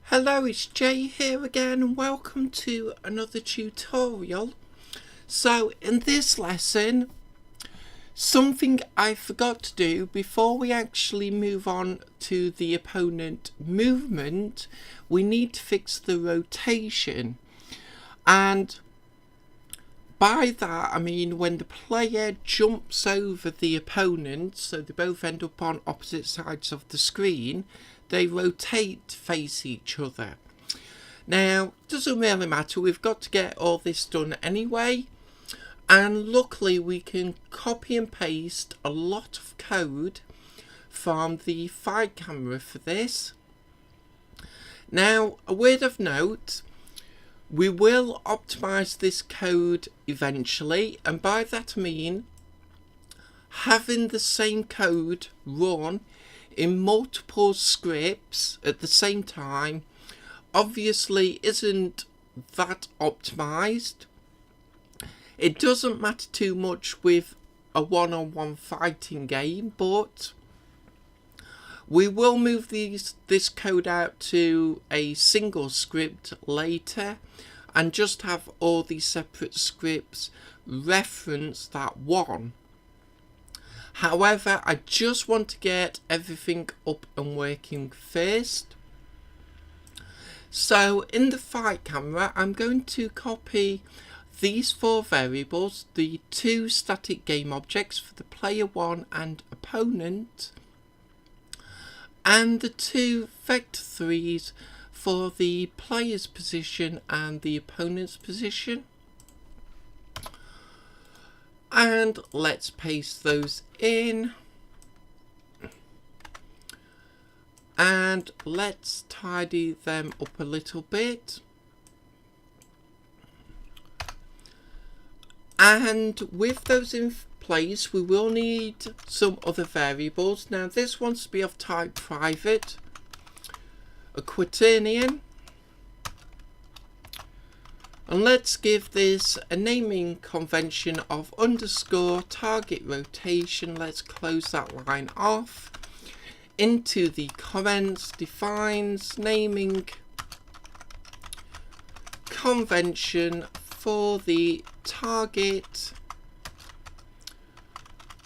Hello, it's Jay here again and welcome to another tutorial. So in this lesson, something I forgot to do before we actually move on to the opponent movement, we need to fix the rotation. And by that I mean when the player jumps over the opponent, so they both end up on opposite sides of the screen, they rotate to face each other. Now, doesn't really matter, we've got to get all this done anyway, and luckily we can copy and paste a lot of code from the fight camera for this. Now, a word of note, we will optimize this code eventually, and by that I mean having the same code run in multiple scripts at the same time obviously isn't that optimized. It doesn't matter too much with a one-on-one fighting game, but we will move this code out to a single script later and just have all these separate scripts reference that one. However, I just want to get everything up and working first. So in the fight camera, I'm going to copy these four variables, the two static game objects for the player 1 and opponent, and the two vector 3s for the player's position and the opponent's position. And let's paste those in. And let's tidy them up a little bit. And with those in place, we will need some other variables. Now this wants to be of type private, a quaternion. And let's give this a naming convention of underscore target rotation. Let's close that line off. Into the comments, defines naming convention for the target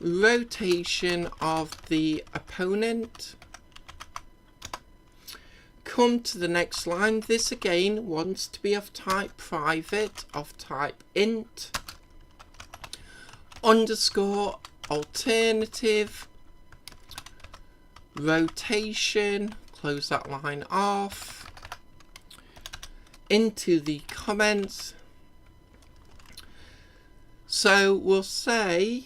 rotation of the opponent. Come to the next line. This again wants to be of type private, of type int, underscore alternative rotation, close that line off, into the comments. So we'll say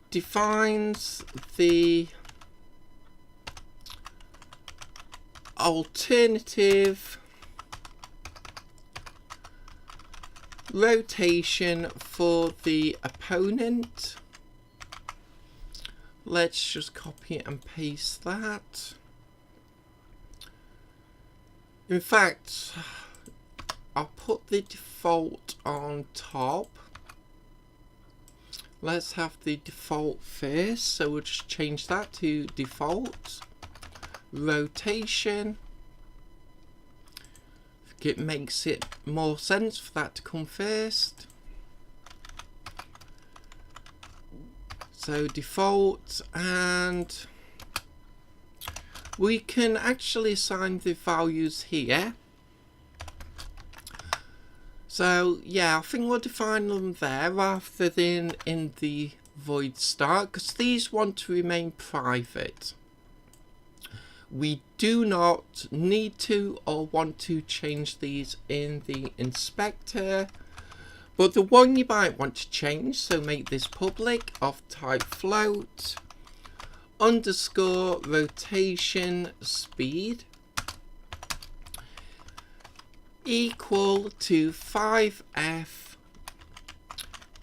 defines the alternative rotation for the opponent. Let's just copy and paste that. In fact, I'll put the default on top. Let's have the default first, so we'll just change that to default rotation. It makes it more sense for that to come first. So default, and we can actually assign the values here. So yeah, I think we'll define them there rather than in the void start, because these want to remain private. We do not need to or want to change these in the inspector, but the one you might want to change, so make this public, of type float, underscore rotation speed equal to 5f,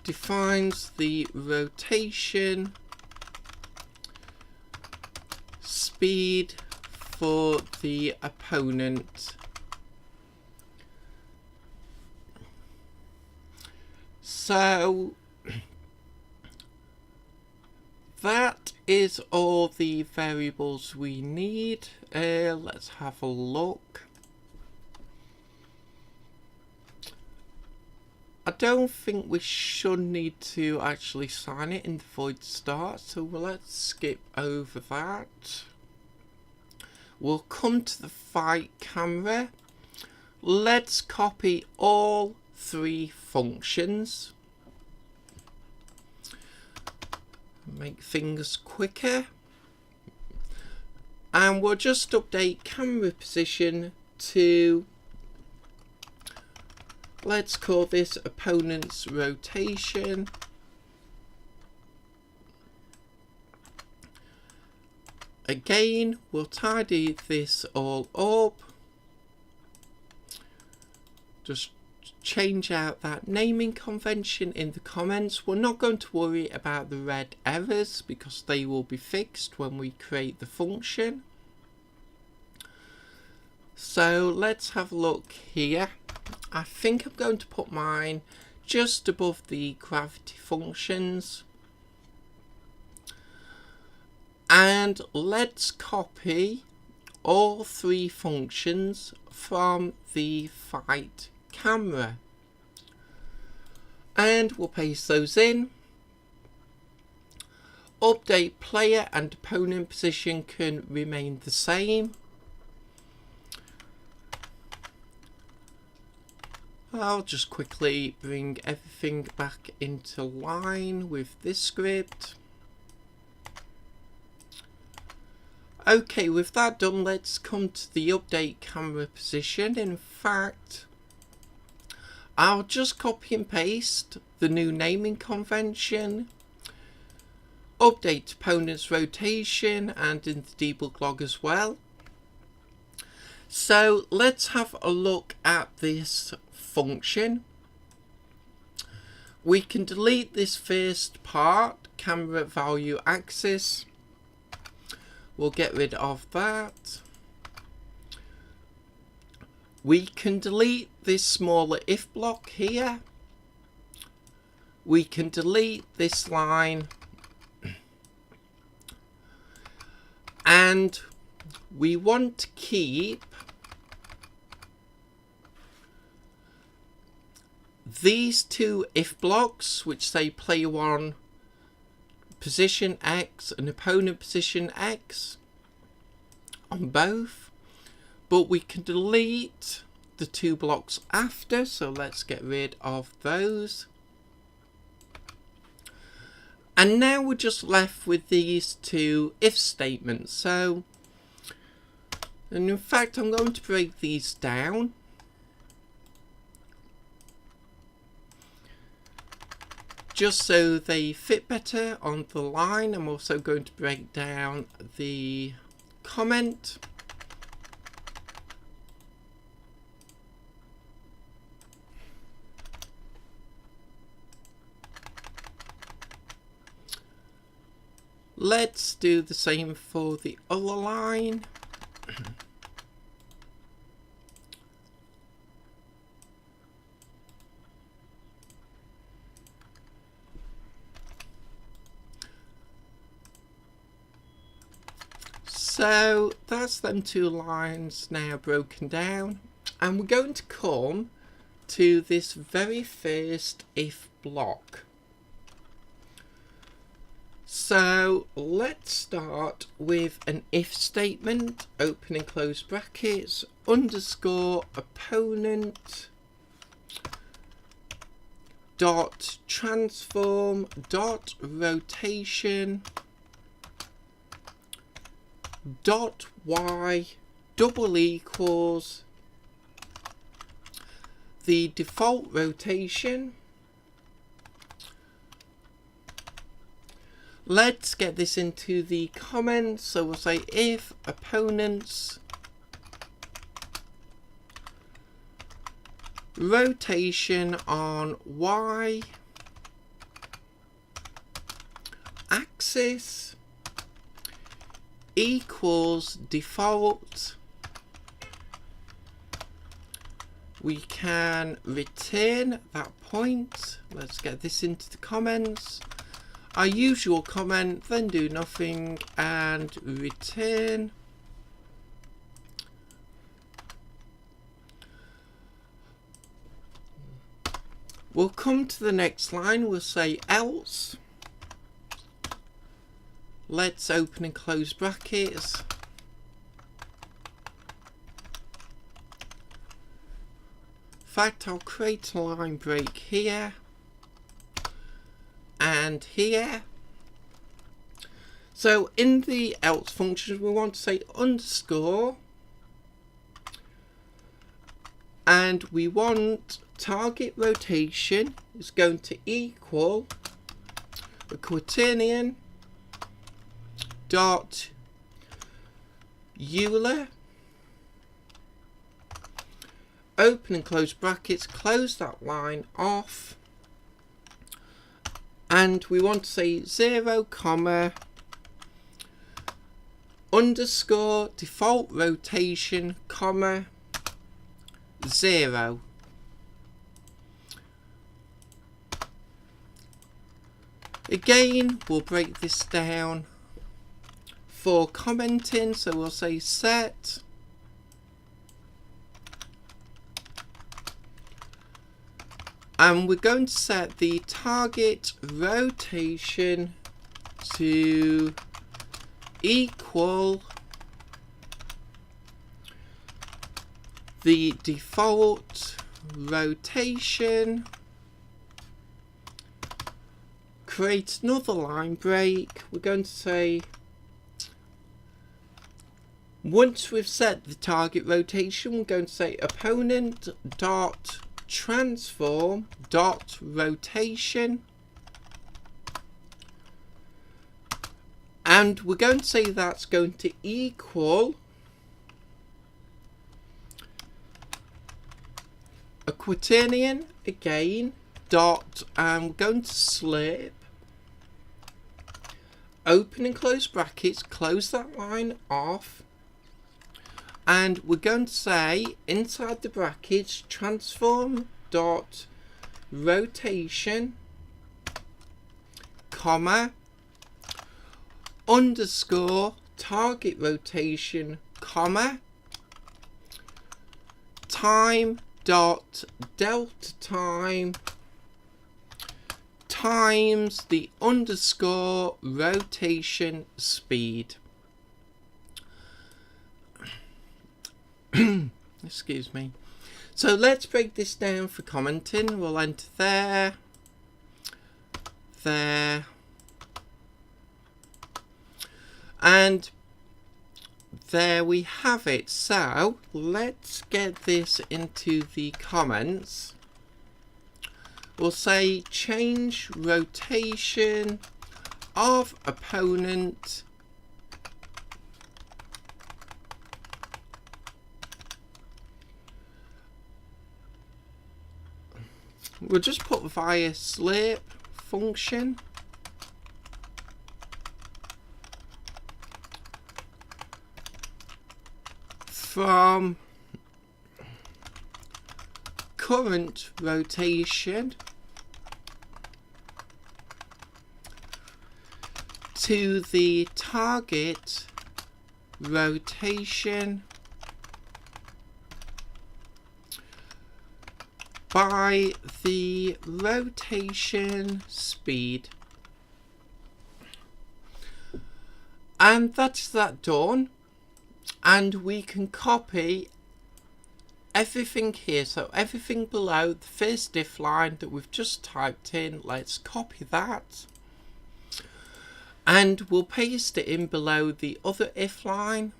defines the rotation speed for the opponent. So that is all the variables we need. Let's have a look. I don't think we should need to actually sign it in the void start, so let's skip over that. We'll come to the fight camera. Let's copy all 3 functions. Make things quicker. And we'll just update camera position to, let's call this opponent's rotation. Again, we'll tidy this all up. Just change out that naming convention in the comments. We're not going to worry about the red errors because they will be fixed when we create the function. So let's have a look here. I think I'm going to put mine just above the gravity functions. And let's copy all 3 functions from the fight camera. And we'll paste those in. Update player and opponent position can remain the same. I'll just quickly bring everything back into line with this script. Okay, with that done, let's come to the update camera position. In fact, I'll just copy and paste the new naming convention, update opponent's rotation, and in the debug log as well. So let's have a look at this function. We can delete this first part, camera value axis. We'll get rid of that. We can delete this smaller if block here. We can delete this line. And we want to keep these 2 if blocks, which say player 1 position X and opponent position X on both, but we can delete the 2 blocks after, so let's get rid of those. And now we're just left with these 2 if statements. And in fact, I'm going to break these down. Just so they fit better on the line. I'm also going to break down the comment. Let's do the same for the other line. So that's them 2 lines now broken down, and we're going to come to this very first if block. So let's start with an if statement, open and close brackets, underscore opponent dot transform dot rotation dot y double equals the default rotation. Let's get this into the comments. So we'll say if opponent's rotation on y axis equals default, we can return that point. Let's get this into the comments. our usual comment, then do nothing and return. We'll come to the next line, we'll say else. Let's open and close brackets. In fact, I'll create a line break here and here. So in the else function, we want to say underscore, and we want target rotation is going to equal a quaternion dot Euler, open and close brackets, close that line off, and we want to say 0, comma, underscore default rotation, comma, 0. Again, we'll break this down for commenting, so we'll say set and we're going to set the target rotation to equal the default rotation. Create another line break. We're going to say, once we've set the target rotation, we're going to say opponent dot transform dot rotation, and we're going to say that's going to equal a quaternion again dot, and we're going to slip, open and close brackets, close that line off, and we're going to say inside the brackets transform dot rotation, comma, underscore target rotation, comma, time dot delta time times the underscore rotation speed. Excuse me. So let's break this down for commenting. We'll enter there, there, and there we have it. So let's get this into the comments. We'll say change rotation of opponent we'll just put via slip function from current rotation to the target rotation by the rotation speed. And that's that done, and we can copy everything here. So everything below the first if line that we've just typed in, let's copy that and we'll paste it in below the other if line,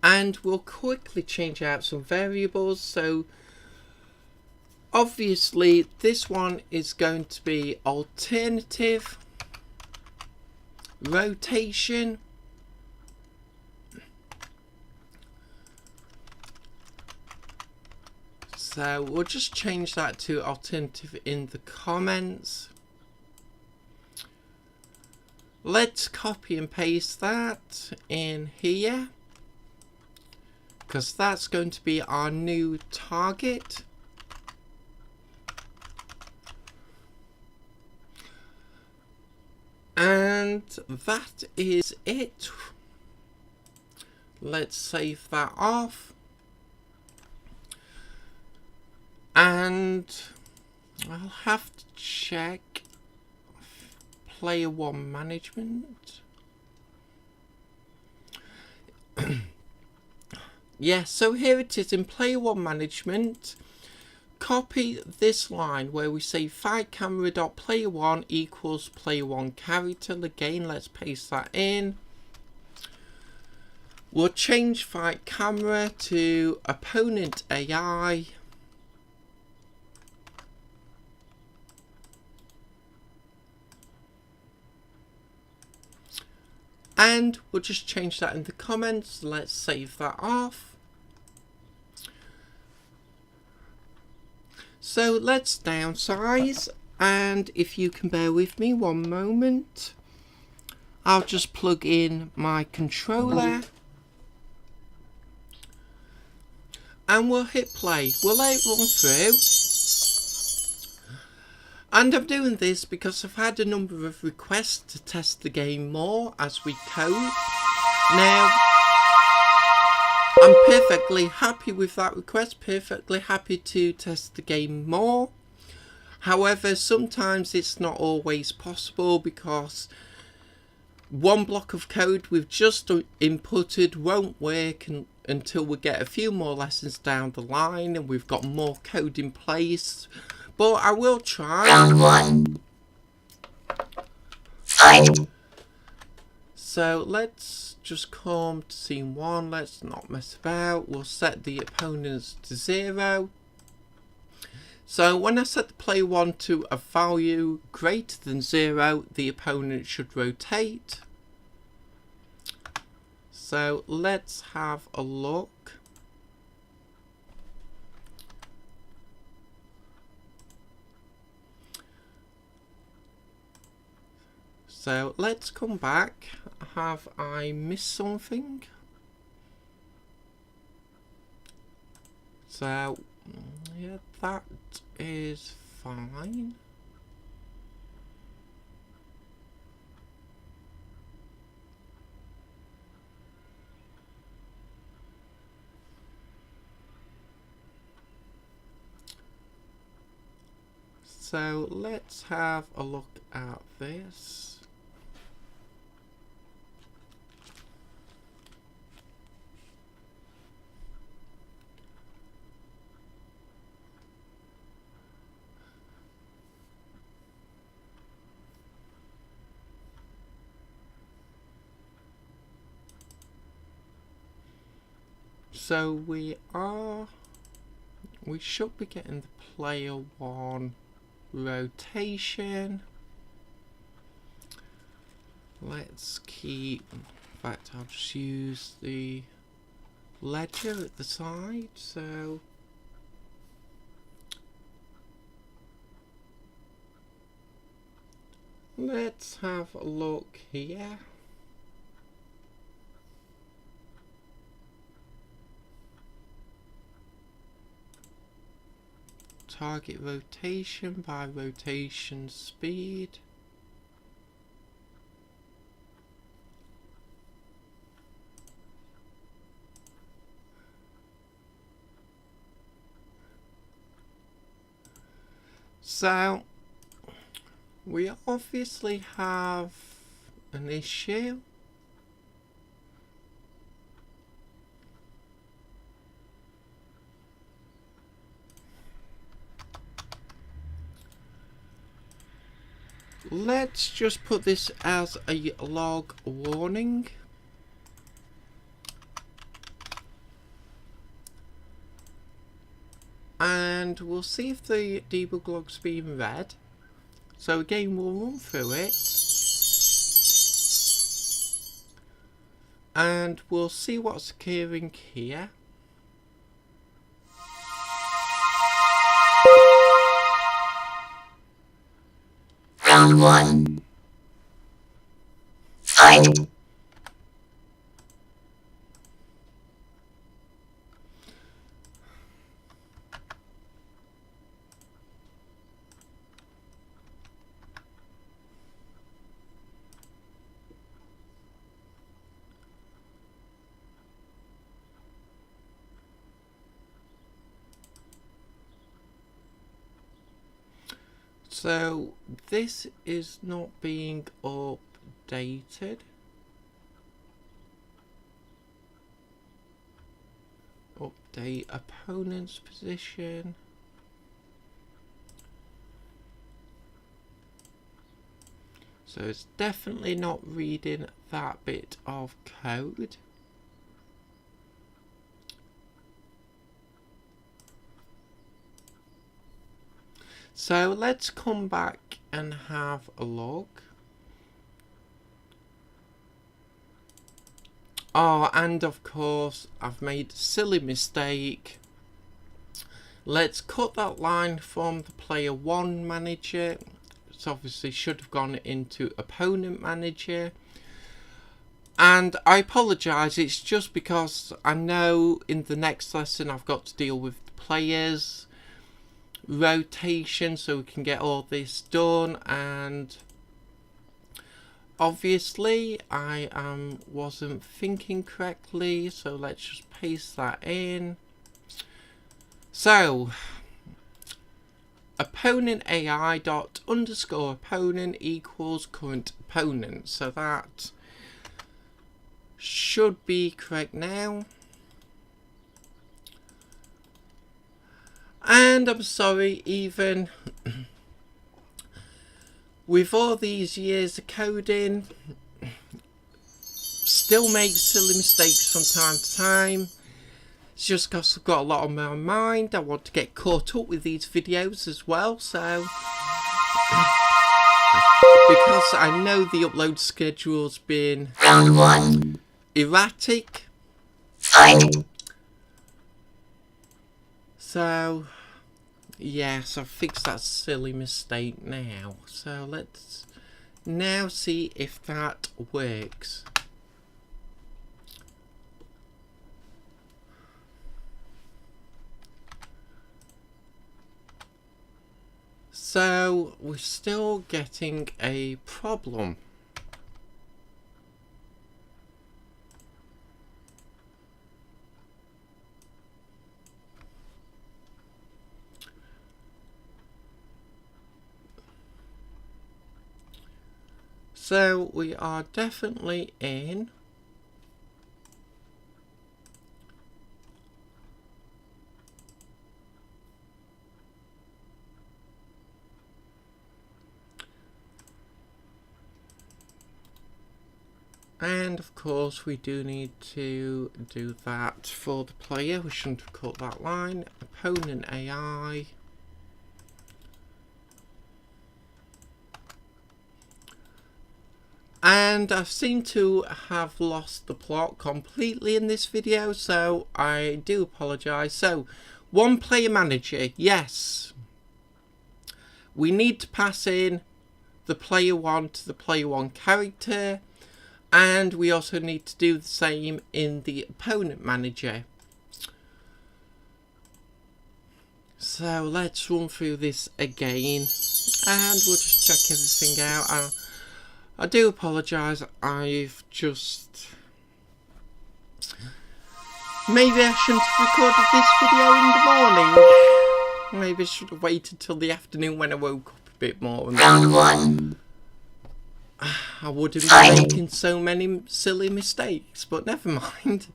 and we'll quickly change out some variables. So obviously this one is going to be alternative rotation, so we'll just change that to alternative in the comments. Let's copy and paste that in here, because that's going to be our new target. And that is it. Let's save that off. And I'll have to check player one management. Yeah, so here it is in player one management. Copy this line where we say fight camera.player1 equals player one character. Again, let's paste that in. We'll change fight camera to opponent AI. And we'll just change that in the comments. Let's save that off. So let's downsize, and if you can bear with me one moment, I'll just plug in my controller and we'll hit play. We'll let it run through. And I'm doing this because I've had a number of requests to test the game more as we code. Now, I'm perfectly happy with that request, perfectly happy to test the game more. However, sometimes it's not always possible because one block of code we've just inputted won't work until we get a few more lessons down the line and we've got more code in place. But I will try. Round one. Fight. So let's just come to scene one. Let's not mess about. We'll set the opponents to 0. So when I set the player one to a value greater than 0, the opponent should rotate. So let's have a look. So let's come back. Have I missed something? So yeah, that is fine. So let's have a look at this. So we should be getting the player one rotation. Let's keep, in fact I'll just use the ledger at the side. So let's have a look here. Target rotation by rotation speed. So we obviously have an issue. Let's just put this as a log warning. And we'll see if the debug log's been read. So again, we'll run through it. And we'll see what's occurring here. Round one. Fight. So this is not being updated. Update opponent's position. So it's definitely not reading that bit of code. So let's come back and have a look. Oh, and of course I've made a silly mistake. Let's cut that line from the player 1 manager. It obviously should have gone into opponent manager. And I apologise, it's just because I know in the next lesson I've got to deal with the players rotation so we can get all this done, and obviously I wasn't thinking correctly, so let's just paste that in. So opponent AI dot underscore opponent equals current opponent, so that should be correct now. And I'm sorry, even with all these years of coding, still make silly mistakes from time to time. It's just because I've got a lot on my mind. I want to get caught up with these videos as well, so because I know the upload schedule's been Round 1. erratic. Fight. So yes, I've fixed that silly mistake now. So let's now see if that works. So we're still getting a problem. So we are definitely in. And of course we do need to do that for the player. We shouldn't have cut that line. Opponent AI. And I seem to have lost the plot completely in this video, so I do apologise. So, one player manager, yes. We need to pass in the player 1 to the player 1 character, and we also need to do the same in the opponent manager. So let's run through this again, and we'll just check everything out. I do apologise, I've just... Maybe I shouldn't have recorded this video in the morning. Maybe I should have waited till the afternoon when I woke up a bit more. Round 1. I wouldn't be making so many silly mistakes, but never mind.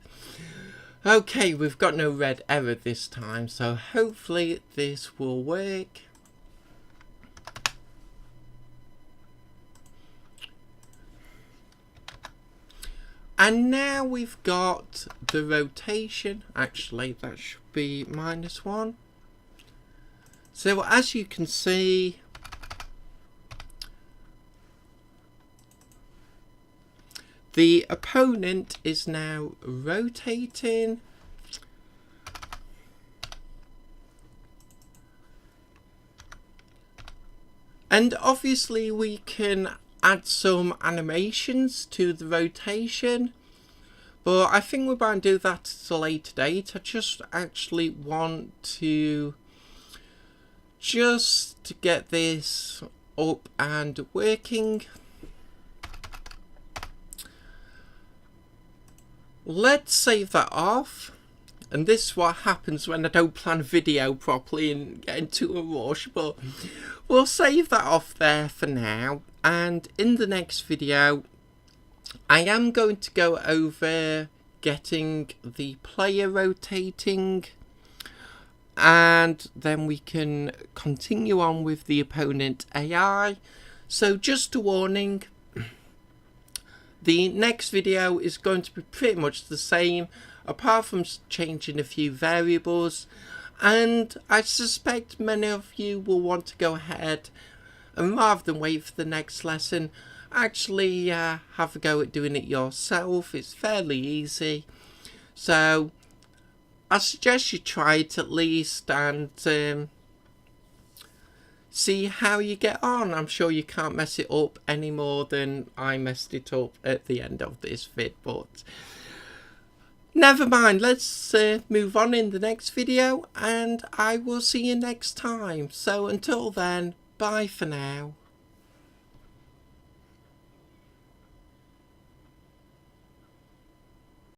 Okay, we've got no red error this time, so hopefully this will work. And now we've got the rotation. Actually, that should be -1. So as you can see, the opponent is now rotating. And obviously we can add some animations to the rotation, but I think we're going to do that at a later date. I just actually want to just get this up and working. Let's save that off, And this is what happens when I don't plan a video properly and get into a rush. But we'll save that off there for now. And in the next video, I am going to go over getting the player rotating, and then we can continue on with the opponent AI. So just a warning, the next video is going to be pretty much the same, apart from changing a few variables, and I suspect many of you will want to go ahead and, rather than wait for the next lesson, actually have a go at doing it yourself. It's fairly easy, so I suggest you try it at least and see how you get on. I'm sure you can't mess it up any more than I messed it up at the end of this vid, but never mind. Let's move on in the next video, and I will see you next time. So until then, bye for now.